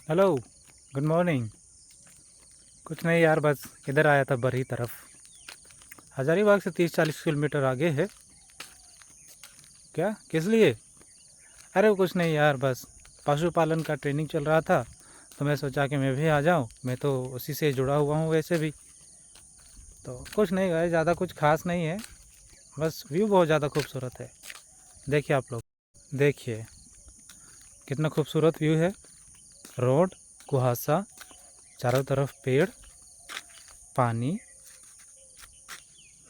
Hello, good morning. कुछ नहीं यार, बस इधर आया था बरही तरफ। हजारीबाग से 30-40 किलोमीटर आगे है। क्या, किस लिए? अरे वो कुछ नहीं यार, बस पशुपालन का ट्रेनिंग चल रहा था, तो मैं सोचा कि मैं भी आ जाऊं। मैं तो उसी से जुड़ा हुआ हूं वैसे भी। तो कुछ नहीं गए, ज़्यादा कुछ खास नहीं है। बस व्यू बहुत ज़्यादा खूबसूरत है। देखिए आप लोग, देखिए कितना खूबसूरत व्यू है। रोड, कुहासा, चारों तरफ पेड़, पानी।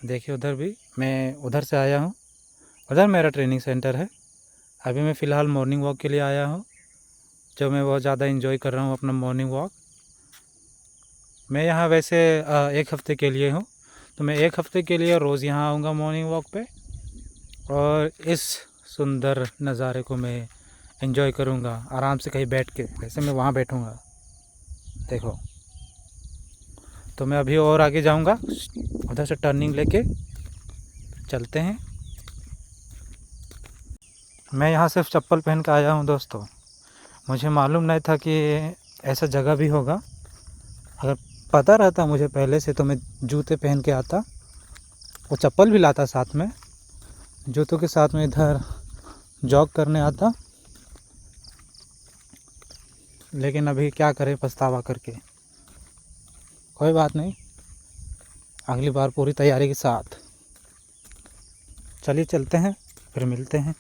देखिए उधर भी, मैं उधर से आया हूँ। उधर मेरा ट्रेनिंग सेंटर है। अभी मैं फ़िलहाल मॉर्निंग वॉक के लिए आया हूँ, जो मैं बहुत ज़्यादा इन्जॉय कर रहा हूँ अपना मॉर्निंग वॉक। मैं यहाँ वैसे 1 हफ़्ते के लिए हूँ, तो मैं 1 हफ़्ते के लिए रोज़ यहाँ आऊँगा मॉर्निंग वॉक पे, और इस सुंदर नज़ारे को मैं इन्जॉय करूँगा आराम से कहीं बैठ के। वैसे मैं वहाँ बैठूँगा, देखो। तो मैं अभी और आगे जाऊँगा, उधर से टर्निंग लेके चलते हैं। मैं यहाँ सिर्फ चप्पल पहन के आया हूँ दोस्तों। मुझे मालूम नहीं था कि ऐसा जगह भी होगा। अगर पता रहता मुझे पहले से तो मैं जूते पहन के आता, वो चप्पल भी लाता साथ में। जूतों के साथ में इधर जॉग करने आता। लेकिन अभी क्या करें पछतावा करके। कोई बात नहीं, अगली बार पूरी तैयारी के साथ। चलिए चलते हैं, फिर मिलते हैं।